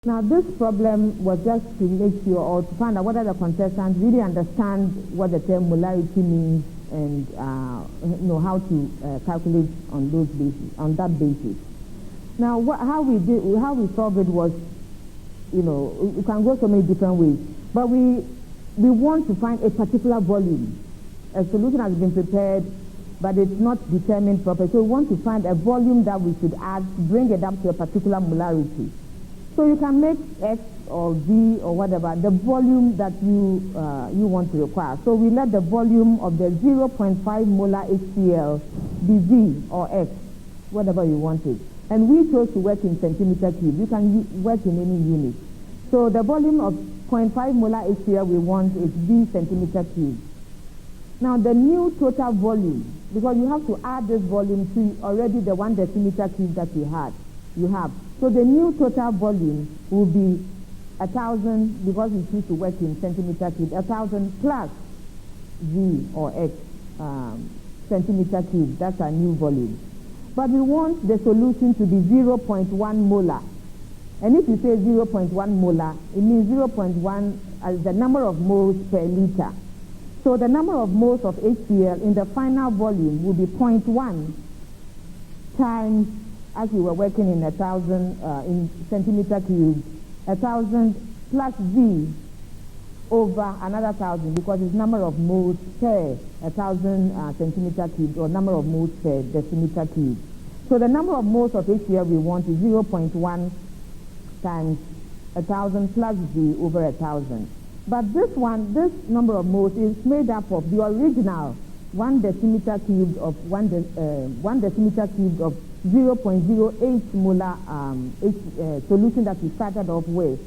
Now, this problem was just to make sure or to find out whether the contestants really understand what the term molarity means and know how to calculate on those basis, on that basis. Now, how we solved it was, you can go so many different ways, but we want to find a particular volume. A solution has been prepared, but it's not determined properly. So we want to find a volume that we should add to bring it up to a particular molarity. So you can make X or V or whatever, the volume that you want to require. So we let the volume of the 0.5 molar HCl be V or X, whatever you want it. And we chose to work in centimeter cube. You can work in any unit. So the volume of 0.5 molar HCl we want is V centimeter cube. Now the new total volume, because you have to add this volume to already the 1 decimeter cube that you have. So the new total volume will be 1,000, because we choose to work in centimeter cube, 1,000 plus V or X centimeter cube. That's our new volume. But we want the solution to be 0.1 molar. And if you say 0.1 molar, it means 0.1 as the number of moles per liter. So the number of moles of HCl in the final volume will be 0.1 times, as we were working in 1,000 in centimeter cube, 1,000 plus V over another 1,000, because it's number of moles per 1,000 centimeter cube, or number of moles per decimeter cube. So the number of moles of HCl we want is 0.1 times 1,000 plus V over 1,000. But this number of moles is made up of the original 1 decimeter cube of 1 decimeter cube of 0.08 molar solution that we started off with,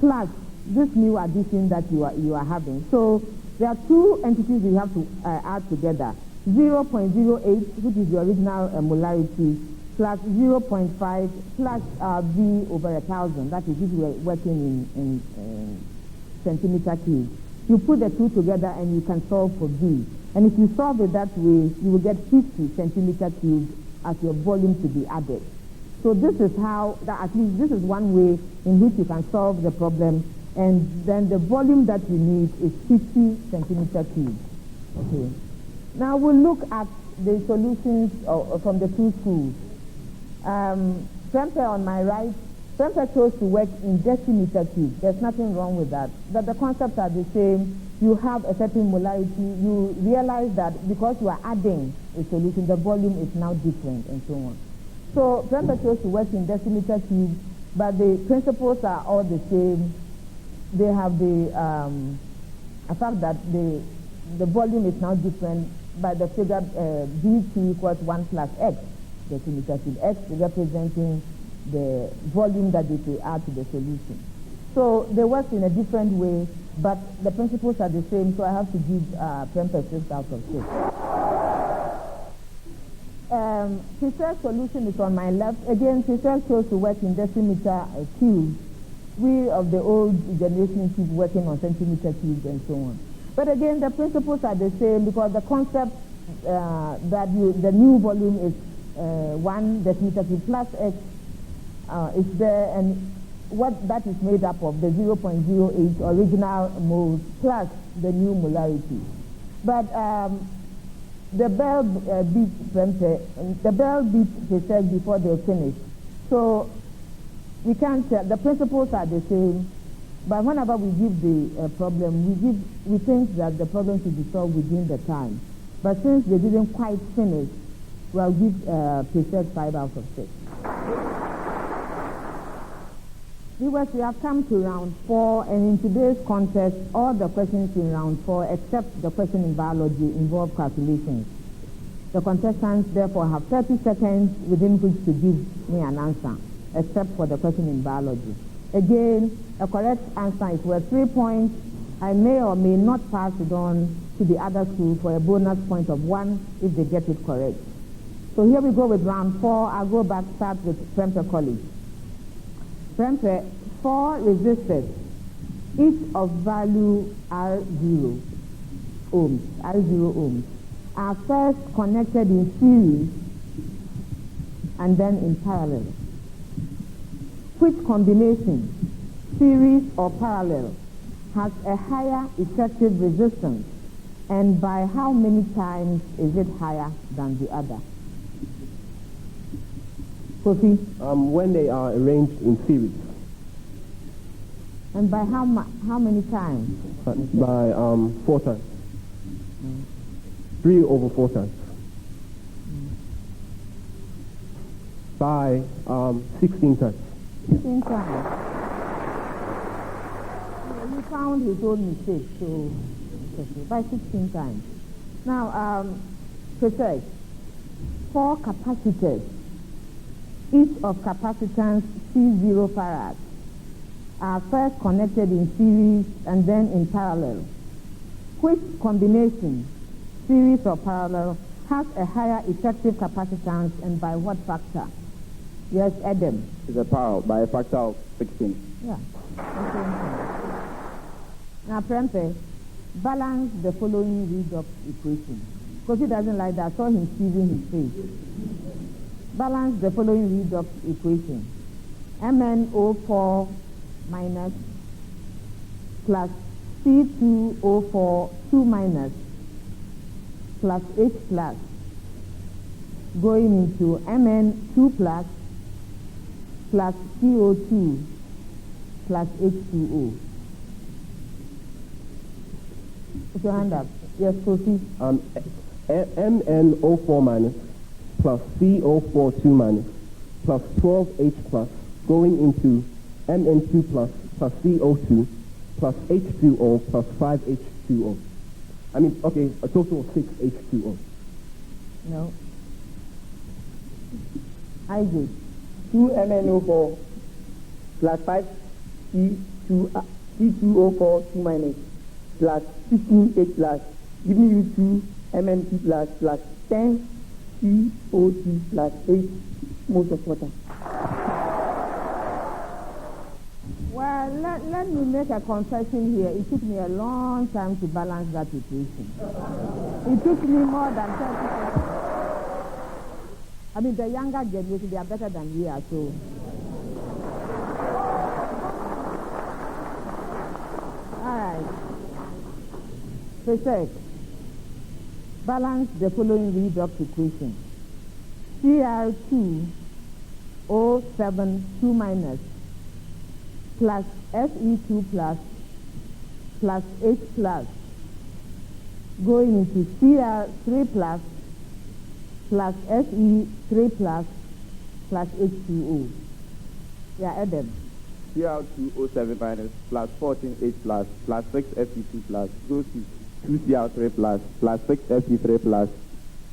plus this new addition that you are having. So there are two entities we have to add together: 0.08, which is the original molarity, plus 0.5 plus V over 1,000. That is, if we are working in centimeter cube. You put the two together and you can solve for V. And if you solve it that way, you will get 50 centimeter cube as your volume to be added. So this is how, at least this is one way in which you can solve the problem. And then the volume that you need is 50 centimeter cube. Okay. Now we'll look at the solutions from the two schools. Prempeh on my right, Prempeh chose to work in decimeter cube. There's nothing wrong with that. But the concepts are the same. You have a certain molarity. You realize that because you are adding a solution, the volume is now different and so on. So Prempeh chose to work in decimeter cube, but the principles are all the same. They have the fact that the volume is now different by the figure V2 equals 1 plus X decimeter cube. X representing the volume that they will add to the solution. So they work in a different way, but the principles are the same, so I have to give Prempeh 6 out of 6. Preferred solution is on my left. Again, Preferred chose to work in decimeter cube. We of the old generation keep working on centimeter cubes and so on. But again, the principles are the same, because the concept that the new volume is 1 decimeter cube plus X is there, and what that is made up of, the 0.08 original moles plus the new molarity. But the bell beat Prempeh, the bell beat Preferred before they finished. So we can't tell. The principles are the same, but whenever we give the problem, we think that the problem should be solved within the time. But since they didn't quite finish, we'll give Preferred 5 out of 6. Viewers, we have come to round 4, and in today's contest, all the questions in round 4, except the question in biology, involve calculations. The contestants, therefore, have 30 seconds within which to give me an answer, except for the question in biology. Again, a correct answer is worth 3 points. I may or may not pass it on to the other school for a bonus point of 1 if they get it correct. So here we go with round 4. I'll go back, start with Prempeh College. Prempeh, 4 resistors, each of value R0 ohms, are first connected in series and then in parallel. Which combination, series or parallel, has a higher effective resistance, and by how many times is it higher than the other? Kofi? When they are arranged in series. And by how many times? By 4 times. 3 over 4 times. By 16 times. 16 times. We found his own mistake, so by 16 times. Now, precise. 4 capacitors, each of capacitance C0 farad, are first connected in series and then in parallel. Which combination, series or parallel, has a higher effective capacitance, and by what factor? Yes, Adam. It's a parallel by a factor of 16. Yeah. Now, Prempeh, balance the following redox equation. Because he doesn't like that. I saw him squeezing his face. Balance the following redox equation. MnO4 minus plus C2O4 2 minus plus H plus going into Mn2 plus plus CO2 plus H2O. Put your hand up. Yes, Kofi. MnO4 minus plus CO4 2 minus plus 12H plus going into Mn2 plus CO2 plus H2O plus 5H2O. I mean, okay, a total of 6 H2O. No. Isaac. 2 MnO4 plus 5 C2O4 2 minus plus 15H plus giving you 2 Mn2 plus 10 CO2 plus 8 moles of water. Well, let me make a confession here. It took me a long time to balance that equation. It took me more than 30 seconds. I mean, the younger generation, they are better than we are, so. All right. Precise. Balance the following redox equation. Cr2O7 2 minus plus Fe2 plus H plus going into Cr3 plus Fe3 plus H2O. Yeah, Adam. Cr2O7 minus plus 14H plus 6 Fe2 plus goes to 2 Cr3 plus 6 Fe3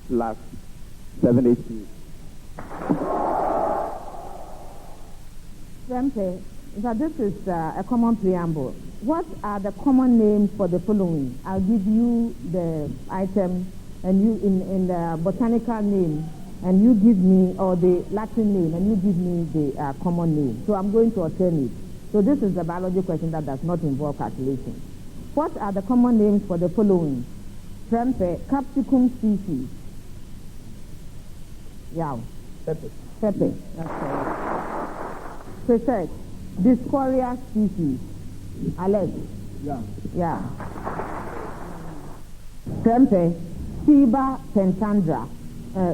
plus 7 H2O. Prempeh, this is a common preamble. What are the common names for the following? I'll give you the item and you in the botanical name, and you give me, or the Latin name, and you give me the common name. So I'm going to alternate. So this is a biology question that does not involve calculation. What are the common names for the following? Prempeh, capsicum species. Yeah. Prempeh. Prempeh. That's correct. Precise. Discoria species. Alex. Yeah. Yeah. Prempeh. Ciba pentandra.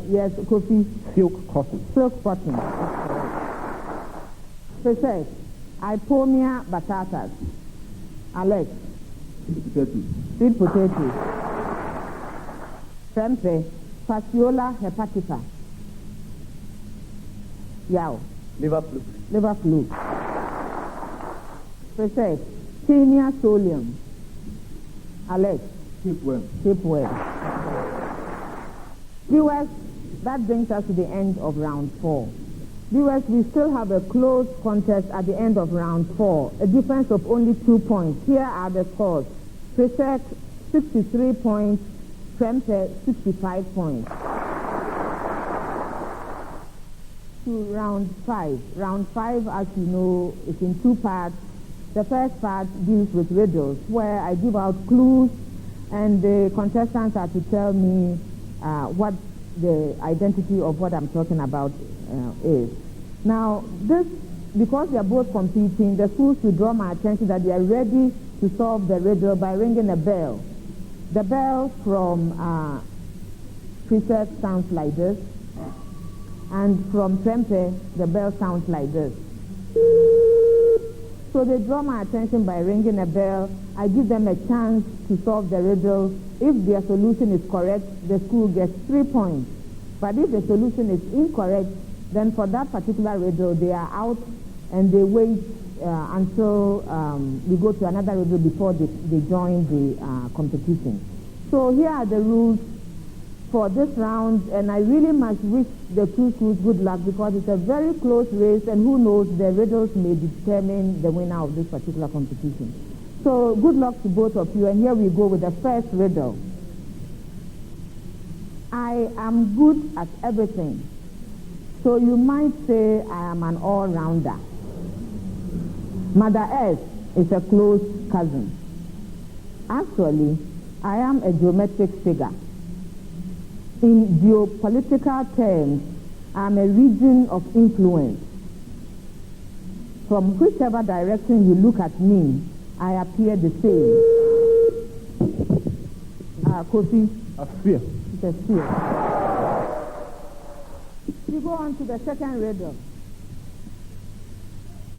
Yes, Kofi. Silk cotton. Silk cotton. Precise. Ipomia batatas. Alex. Sweet potato. Prempeh. Fasciola hepatica. Yao. Liver fluke. Liver fluke. Precise. Taenia solium. Alex. Tapeworm. Tapeworm. Viewers, that brings us to the end of round 4. Viewers, we still have a close contest at the end of round 4, a difference of only 2 points. Here are the scores. Precise 63 points, Prempeh 65 points. To round 5. Round 5, as you know, is in 2 parts. The first part deals with riddles, where I give out clues, and the contestants are to tell me what the identity of what I'm talking about is. Now, this because they are both competing, the schools should draw my attention that they are ready to solve the riddle by ringing a bell. The bell from Presbyterian sounds like this, and from Prempeh, the bell sounds like this. So they draw my attention by ringing a bell. I give them a chance to solve the riddle. If their solution is correct, the school gets 3 points. But if the solution is incorrect, then for that particular riddle, they are out and they wait until we go to another riddle before they join the competition. So here are the rules for this round, and I really must wish the two schools good luck because it's a very close race, and who knows, the riddles may determine the winner of this particular competition. So good luck to both of you, and here we go with the first riddle. I am good at everything, so you might say I am an all-rounder. Mother Earth is a close cousin. Actually, I am a geometric figure. In geopolitical terms, I am a region of influence. From whichever direction you look at me, I appear the same. Kofi? A sphere. It's a sphere. We go on to the second riddle.